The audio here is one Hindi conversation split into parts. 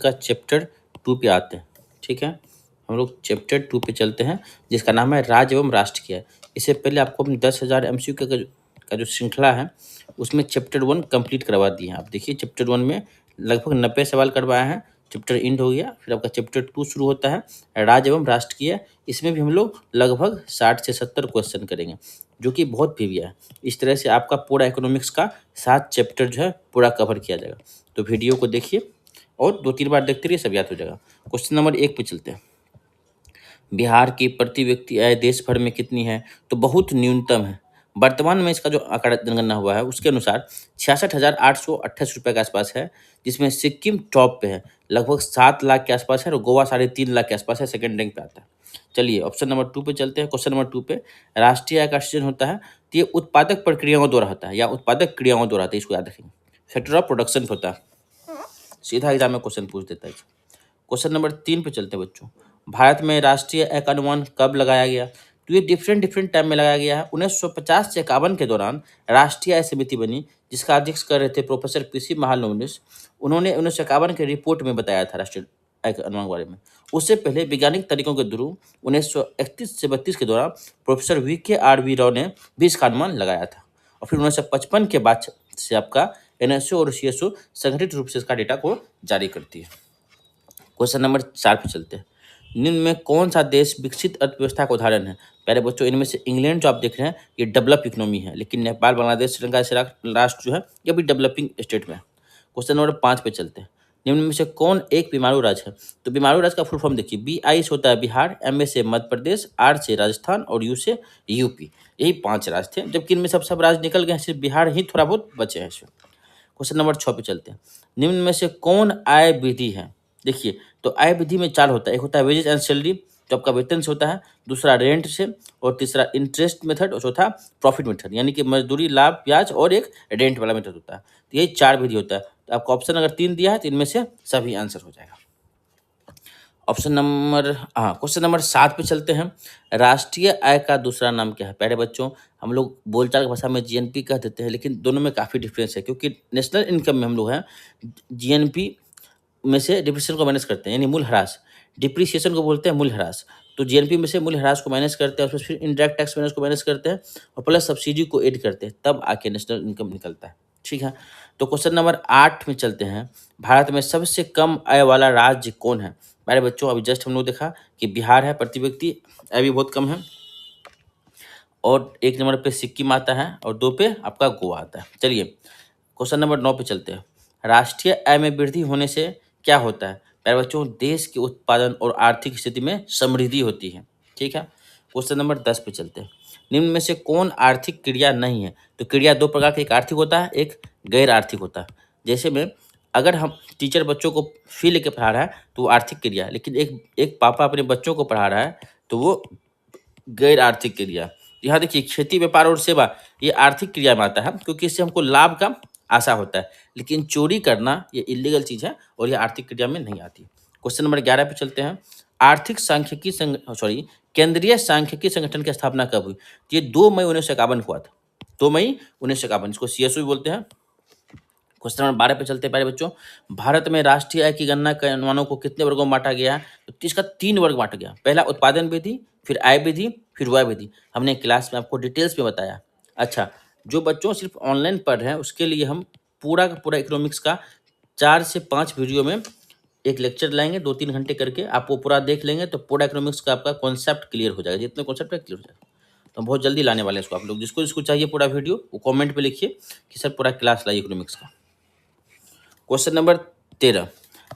का चैप्टर 2 पे आते हैं। ठीक है, हम लोग चैप्टर 2 पे चलते हैं, जिसका नाम है राज्य एवं राष्ट्रीय। इससे पहले आपको हम 10,000 MCQ का जो श्रृंखला है उसमें चैप्टर 1 कंप्लीट करवा दिए हैं। आप देखिए चैप्टर 1 में लगभग 90 सवाल करवाए हैं। चैप्टर एंड हो गया, फिर आपका चैप्टर 2 शुरू होता है राज्य एवं राष्ट्रीय। इसमें भी हम लोग लगभग 60 से 70 क्वेश्चन करेंगे, जो कि बहुत वीविया है। इस तरह से आपका पूरा इकोनॉमिक्स का 7 चैप्टर जो है पूरा कवर किया जाएगा। तो वीडियो को देखिए और 2-3 बार देखते रहिए, सब याद हो जाएगा। क्वेश्चन नंबर 1 पे चलते हैं। बिहार की प्रति व्यक्ति आय देश भर में कितनी है? तो बहुत न्यूनतम है। वर्तमान में इसका जो आंकड़ा जनगणना हुआ है उसके अनुसार 66,828 रुपये के आसपास है, जिसमें सिक्किम टॉप पे है, लगभग 7 लाख के आसपास है, और गोवा 3.5 लाख के आसपास है, सेकंड रैंक पे आता है। चलिए ऑप्शन नंबर 2 पे चलते हैं। क्वेश्चन नंबर 2 पे राष्ट्रीय आय का सृजन होता है तो ये उत्पादक प्रक्रियाओं द्वारा होता है या उत्पादक क्रियाओं द्वारा होता है, इसको याद रखेंगे। फैक्टर ऑफ प्रोडक्शन पे होता है, सीधा एग्जाम में क्वेश्चन पूछ देता है। क्वेश्चन नंबर 3 पे चलते हैं बच्चों। भारत में राष्ट्रीय आय का अनुमान कब लगाया गया? तो ये डिफरेंट डिफरेंट टाइम में लगाया गया है। 1950 से 51 के दौरान राष्ट्रीय आय समिति बनी, जिसका अध्यक्ष कर रहे थे प्रोफेसर पीसी महालनोबिस। उन्होंने 1951 के रिपोर्ट में बताया था राष्ट्रीय आय के अनुमान के बारे में। उससे पहले वैज्ञानिक तरीकों के थ्रू 1931 से 32 के दौरान प्रोफेसर VKRV राव ने भी इसका अनुमान लगाया था, और फिर 1955 के बाद से आपका NSO और CSO संगठित रूप से इसका डेटा को जारी करती है। क्वेश्चन नंबर 4 पे चलते हैं। निम्न में कौन सा देश विकसित अर्थव्यवस्था का उदाहरण है? प्यारे बच्चों, इनमें से इंग्लैंड जो आप देख रहे हैं ये डेवलप इकोनॉमी है, लेकिन नेपाल, बांग्लादेश, श्रीलंका जैसे राष्ट्र जो है ये भी डेवलपिंग स्टेट में है। क्वेश्चन नंबर 5 पे चलते हैं। निम्न में से कौन एक बीमारू राज्य है? तो बीमारू राज्य का फुल फॉर्म देखिए, BI से होता है बिहार, MA से मध्य प्रदेश, R से राजस्थान और U से यूपी। यही 5 राज्य थे, जबकि इनमें सब राज्य निकल गए हैं, सिर्फ बिहार ही थोड़ा बहुत बचे हैं इसमें। क्वेश्चन नंबर 6 पे चलते हैं। निम्न में से कौन आय विधि है? देखिए, तो आय विधि में 4 होता है। एक होता है वेजेस एंड सैलरी, जो आपका वेतन से होता है, दूसरा रेंट से, और तीसरा इंटरेस्ट मेथड, और चौथा प्रॉफिट मेथड, यानी कि मजदूरी, लाभ, ब्याज, और एक रेंट वाला मेथड होता है। तो यही 4 विधि होता है। तो आपको ऑप्शन अगर 3 दिया है तो इनमें से सभी आंसर हो जाएगा। क्वेश्चन नंबर 7 पे चलते हैं। राष्ट्रीय आय का दूसरा नाम क्या है? प्यारे बच्चों, हम लोग बोलचाल की भाषा में GNP कह देते हैं, लेकिन दोनों में काफ़ी डिफरेंस है, क्योंकि नेशनल इनकम में हम लोग हैं GNP में से डिप्रिसिएशन को माइनस करते हैं, यानी मूल ह्रास। डिप्रिसिएशन को बोलते हैं मूल ह्रास। तो GNP में से मूल ह्रास को माइनस करते हैं, और फिर इंडायरेक्ट टैक्स माइनस को माइनस करते हैं, और प्लस सब्सिडी को ऐड करते हैं, तब आके नेशनल इनकम निकलता है। ठीक है, तो क्वेश्चन नंबर 8 में चलते हैं। भारत में सबसे कम आय वाला राज्य कौन है? मेरे बच्चों, अभी जस्ट हम लोग देखा कि बिहार है, प्रति व्यक्ति आय भी बहुत कम है, और 1 नंबर पे सिक्किम आता है, और 2 पे आपका गोवा आता है। चलिए क्वेश्चन नंबर 9 पे चलते हैं। राष्ट्रीय आय में वृद्धि होने से क्या होता है? प्यारे बच्चों, देश के उत्पादन और आर्थिक स्थिति में समृद्धि होती है। ठीक है, क्वेश्चन नंबर 10 पे चलते हैं। निम्न में से कौन आर्थिक क्रिया नहीं है? तो क्रिया 2 प्रकार की, एक आर्थिक होता है, एक गैर आर्थिक होता है। जैसे में अगर हम टीचर बच्चों को फी लेके पढ़ा रहा है तो वो आर्थिक क्रिया है, लेकिन एक एक पापा अपने बच्चों को पढ़ा रहा है तो वो गैर आर्थिक क्रिया। यहाँ देखिए, खेती, व्यापार और सेवा ये आर्थिक क्रिया में आता है, क्योंकि इससे हमको लाभ का आशा होता है, लेकिन चोरी करना ये इलीगल चीज़ है और ये आर्थिक क्रिया में नहीं आती। क्वेश्चन नंबर 11 पे चलते हैं। आर्थिक सांख्यिकी केंद्रीय सांख्यिकी संगठन की स्थापना कब हुई? तो ये 2 मई 1951 को हुआ था। 2 मई 1951, इसको CSO भी बोलते हैं। क्वेश्चन नंबर 12 पे चलते हैं। प्यारे बच्चों, भारत में राष्ट्रीय आय की गणना के अनुमानों को कितने वर्गों में बांटा गया है? तो इसका 3 वर्ग बांटा गया। पहला उत्पादन विधि, फिर आय विधि, फिर व्यय विधि। हमने क्लास में आपको डिटेल्स में बताया। अच्छा, जो बच्चों सिर्फ ऑनलाइन पढ़ रहे हैं उसके लिए हम पूरा का पूरा इकोनॉमिक्स का 4 से 5 वीडियो में एक लेक्चर लाएंगे, 2-3 घंटे करके। आप वो पूरा देख लेंगे तो पूरा इकोनॉमिक्स का आपका कॉन्सेप्ट क्लियर हो जाएगा। जितने कॉन्सेप्ट है क्लियर हो जाएगा। तो हम बहुत जल्दी लाने वाले हैं इसको। आप लोग जिसको जिसको चाहिए पूरा वीडियो, वो कॉमेंट पे लिखिए कि सर पूरा क्लास लाइए इकोनॉमिक्स का। Question number 13।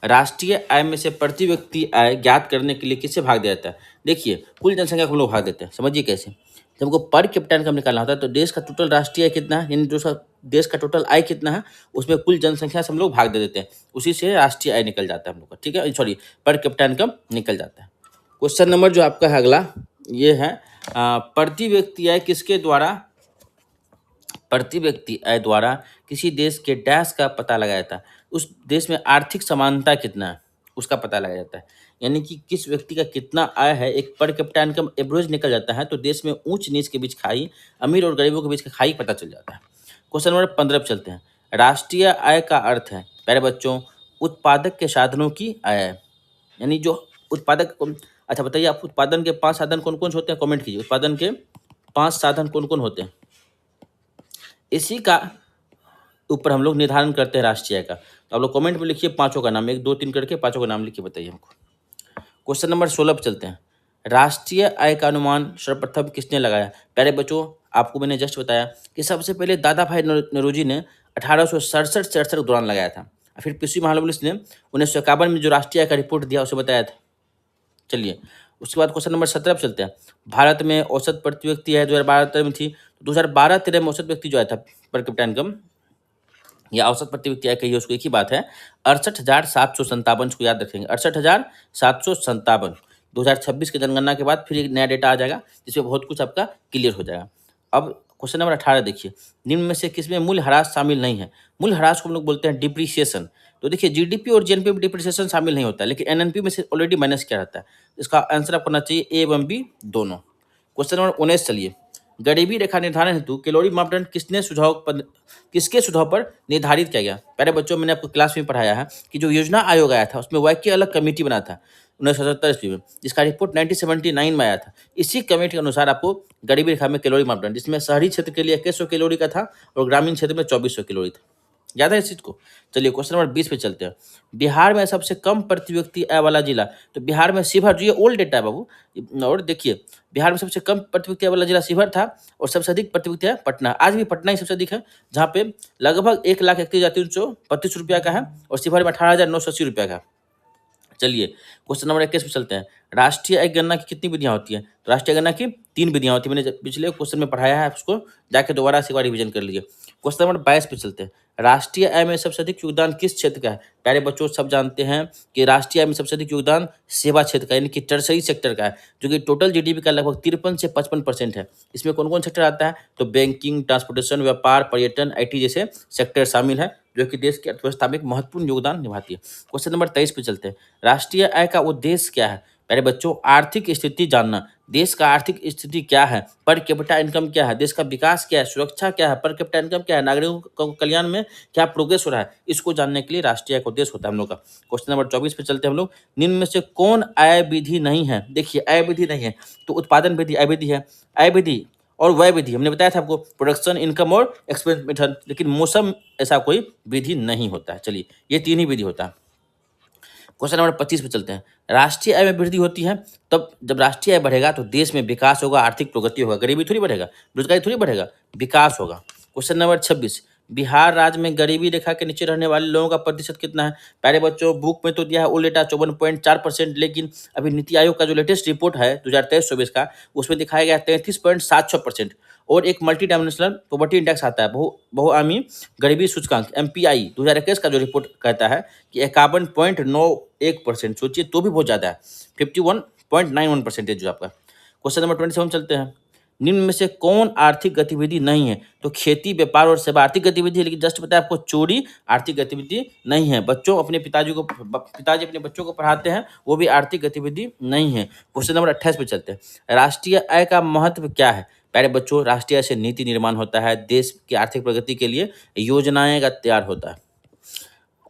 राष्ट्रीय आय में से प्रति व्यक्ति आय ज्ञात करने के लिए किसे भाग दिया जाता है? देखिए, कुल जनसंख्या को हम लोग भाग देते हैं। समझिए कैसे। जब हमको पर कैपिटा इनकम निकालना होता है तो देश का टोटल राष्ट्रीय आय कितना है, यानी जो देश का टोटल आय कितना है, उसमें कुल जनसंख्या से हम लोग भाग दे देते हैं। उसी से राष्ट्रीय आय निकल जाता है हम लोग का। ठीक है, सॉरी, पर कैपिटा इनकम निकल जाता है। क्वेश्चन नंबर जो आपका है अगला, ये है प्रति व्यक्ति आय किसके द्वारा, प्रति व्यक्ति आय द्वारा किसी देश के डैश का पता लगाया जाता है। उस देश में आर्थिक समानता कितना है उसका पता लगाया जाता है, यानी कि किस व्यक्ति का कितना आय है। एक पर कैपिटा इनकम एवरेज निकल जाता है, तो देश में ऊंच नीच के बीच खाई, अमीर और गरीबों के बीच का खाई पता चल जाता है। क्वेश्चन नंबर 15 पे चलते हैं। राष्ट्रीय आय का अर्थ है, प्यारे बच्चों, उत्पादक के साधनों की आय, यानी जो उत्पादक अच्छा बताइए, आप उत्पादन के 5 साधन कौन-कौन से होते हैं? कमेंट कीजिए। उत्पादन के 5 साधन कौन-कौन होते हैं? इसी का ऊपर हम लोग निर्धारण करते हैं राष्ट्रीय आय का। तो आप लोग कमेंट में लिखिए पाँचों का नाम, 1, 2, 3 करके पाँचों का नाम लिख के बताइए हमको। क्वेश्चन नंबर 16 पे चलते हैं। राष्ट्रीय आय का अनुमान सर्वप्रथम किसने लगाया? प्यारे बच्चों, आपको मैंने जस्ट बताया कि सबसे पहले दादा भाई नौरोजी ने 1867-67 के दौरान लगाया था। फिर पीसी महालनोबिस ने 1951 में जो राष्ट्रीय आय का रिपोर्ट दिया उसे बताया था। चलिए, उसके बाद क्वेश्चन नंबर 17 पे चलते हैं। भारत में औसत प्रति व्यक्ति है 2012-13 में थी, 2012-13 में औसत व्यक्ति जो आया था पर कैपिटा इनकम या औसत प्रति व्यक्ति आय कहिए, उसको एक ही बात है, 68,757 को याद रखेंगे, 68,757। 2026 की जनगणना के बाद फिर एक नया डेटा आ जाएगा जिसमें बहुत कुछ आपका क्लियर हो जाएगा। अब क्वेश्चन नंबर 18 देखिए, निम्न में से किसमें मूल्य ह्रास शामिल नहीं है? मूल्य ह्रास को हम लोग बोलते हैं डिप्रिसिएशन। तो देखिए, जीडीपी और जीएनपी में डिप्रिसिएशन शामिल नहीं होता है, लेकिन एनएनपी में से ऑलरेडी माइनस किया रहता है। इसका आंसर आपको होना चाहिए ए एवं बी दोनों। क्वेश्चन नंबर 19 चलिए, गरीबी रेखा निर्धारण हेतु कैलोरी मापदंड किसके सुझाव पर निर्धारित किया गया? पहले बच्चों, मैंने आपको क्लास में पढ़ाया है कि जो योजना आयोग आया था उसमें वाई की अलग कमेटी बना था 1977 ईस्वी में, जिसका रिपोर्ट 1979 में आया था। इसी कमेटी के अनुसार आपको गरीबी रेखा में कैलोरी मापदंड, जिसमें शहरी क्षेत्र के लिए 2100 कैलोरी का था और ग्रामीण क्षेत्र में 2400 कैलोरी था। याद है इस चीज को? चलिए क्वेश्चन नंबर 20 पे चलते हैं। बिहार में सबसे कम प्रति व्यक्ति आय वाला जिला, तो बिहार में शिवहर, जो ये ओल्ड डेटा है बाबू। और देखिए, बिहार में सबसे कम प्रति व्यक्ति आय वाला जिला शिवहर था और सबसे अधिक प्रति व्यक्ति आय पटना। आज भी पटना ही सबसे अधिक है, जहाँ पे लगभग 1,31,332 रुपया का है और शिवहर में 18,980 रुपया का। चलिए क्वेश्चन नंबर 21 पे चलते हैं। राष्ट्रीय आय गणना की कितनी विधियां होती हैं? तो राष्ट्रीय गणना की 3 विधियां होती है। मैंने पिछले क्वेश्चन में पढ़ाया है, उसको जाके दोबारा से एक बार रिवीजन कर लीजिए। क्वेश्चन नंबर 22 पे चलते हैं। राष्ट्रीय आय में सबसे अधिक योगदान किस क्षेत्र का है? प्यारे बच्चों, सब जानते हैं कि राष्ट्रीय आय में सबसे अधिक योगदान सेवा क्षेत्र का, यानी कि टर्सरी सेक्टर का है, जो कि टोटल जीडीपी का लगभग 53 से 55% है। इसमें कौन कौन सेक्टर आता है? तो बैंकिंग, ट्रांसपोर्टेशन, व्यापार, पर्यटन, आईटी जैसे सेक्टर शामिल है, जो कि देश की अर्थव्यवस्था में एक महत्वपूर्ण योगदान निभाती है। क्वेश्चन नंबर 23 पे चलते हैं। राष्ट्रीय आय का उद्देश्य क्या है? प्यारे बच्चों, आर्थिक स्थिति जानना। देश का आर्थिक स्थिति क्या है, पर कैपिटा इनकम क्या है, देश का विकास क्या है, सुरक्षा क्या है, पर कैपिटा इनकम क्या है, नागरिकों को कल्याण में क्या प्रोग्रेस हो रहा है, इसको जानने के लिए राष्ट्रीय आय का उद्देश्य होता है हम लोग का। क्वेश्चन नंबर 24 पे चलते हैं हम लोग। निम्न में से कौन आय विधि नहीं है? देखिए, आय विधि नहीं है तो उत्पादन विधि आय विधि है, आय विधि और व्यय विधि हमने बताया था आपको, प्रोडक्शन, इनकम और एक्सपेंस मेथड। लेकिन मौसम ऐसा कोई विधि नहीं होता है। चलिए, ये 3 ही विधि होता है। क्वेश्चन नंबर 25 पे चलते हैं। राष्ट्रीय आय में वृद्धि होती है तब जब राष्ट्रीय आय बढ़ेगा तो देश में विकास होगा, आर्थिक प्रगति होगा, गरीबी थोड़ी बढ़ेगा, बेरोजगारी थोड़ी बढ़ेगा, विकास होगा। क्वेश्चन नंबर 26, बिहार राज्य में गरीबी रेखा के नीचे रहने वाले लोगों का प्रतिशत कितना है? प्यारे बच्चों, बुक में तो दिया है ओल्ड डेटा 54.4%, लेकिन अभी नीति आयोग का जो लेटेस्ट रिपोर्ट है 2023-24 का, उसमें दिखाया गया 33.76%। और एक मल्टी डायमेंशनल पॉवर्टी इंडेक्स आता है, बहुआयामी गरीबी सूचकांक MPI 2021 का जो रिपोर्ट कहता है कि 51.91%। सोचिए, तो भी बहुत ज़्यादा है, 51.91% जो आपका। क्वेश्चन नंबर 27 चलते हैं। निम्न में से कौन आर्थिक गतिविधि नहीं है? तो खेती, व्यापार और सेवा आर्थिक गतिविधि है, लेकिन जस्ट बताया आपको चोरी आर्थिक गतिविधि नहीं है। बच्चों, पिताजी अपने बच्चों को पढ़ाते हैं, वो भी आर्थिक गतिविधि नहीं है। क्वेश्चन नंबर 28 पे चलते हैं। राष्ट्रीय आय का महत्व क्या है? प्यारे बच्चों, राष्ट्रीय आय से नीति निर्माण होता है, देश की आर्थिक प्रगति के लिए योजनाएं का तैयार होता है।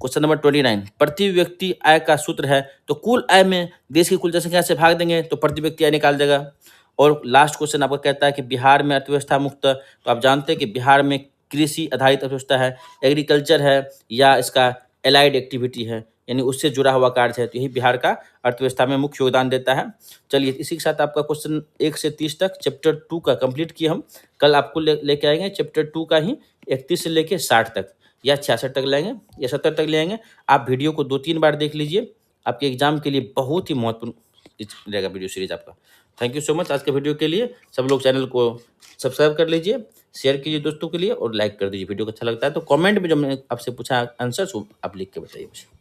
क्वेश्चन नंबर 29, प्रति व्यक्ति आय का सूत्र है, तो कुल आय में देश की कुल जनसंख्या से भाग देंगे तो प्रति व्यक्ति आय निकाल देगा। और लास्ट क्वेश्चन आपका कहता है कि बिहार में अर्थव्यवस्था मुक्त, तो आप जानते हैं कि बिहार में कृषि आधारित अर्थव्यवस्था है, एग्रीकल्चर है, या इसका एलाइड एक्टिविटी है, यानी उससे जुड़ा हुआ कार्य है, तो यही बिहार का अर्थव्यवस्था में मुख्य योगदान देता है। चलिए, इसी के साथ आपका क्वेश्चन 1 से 30 तक चैप्टर 2 का कंप्लीट किए हम। कल आपको लेके आएंगे चैप्टर 2 का ही 31 से लेके 60 तक या 66 तक लाएंगे या 70 तक ले आएंगे। आप वीडियो को 2-3 बार देख लीजिए, आपके एग्जाम के लिए बहुत ही महत्वपूर्ण रहेगा वीडियो सीरीज आपका। थैंक यू सो मच आज के वीडियो के लिए। सब लोग चैनल को सब्सक्राइब कर लीजिए, शेयर कीजिए दोस्तों के लिए और लाइक कर दीजिए। वीडियो को अच्छा लगता है तो कमेंट में जो मैंने आपसे पूछा आंसर आप लिख के बताइए मुझे।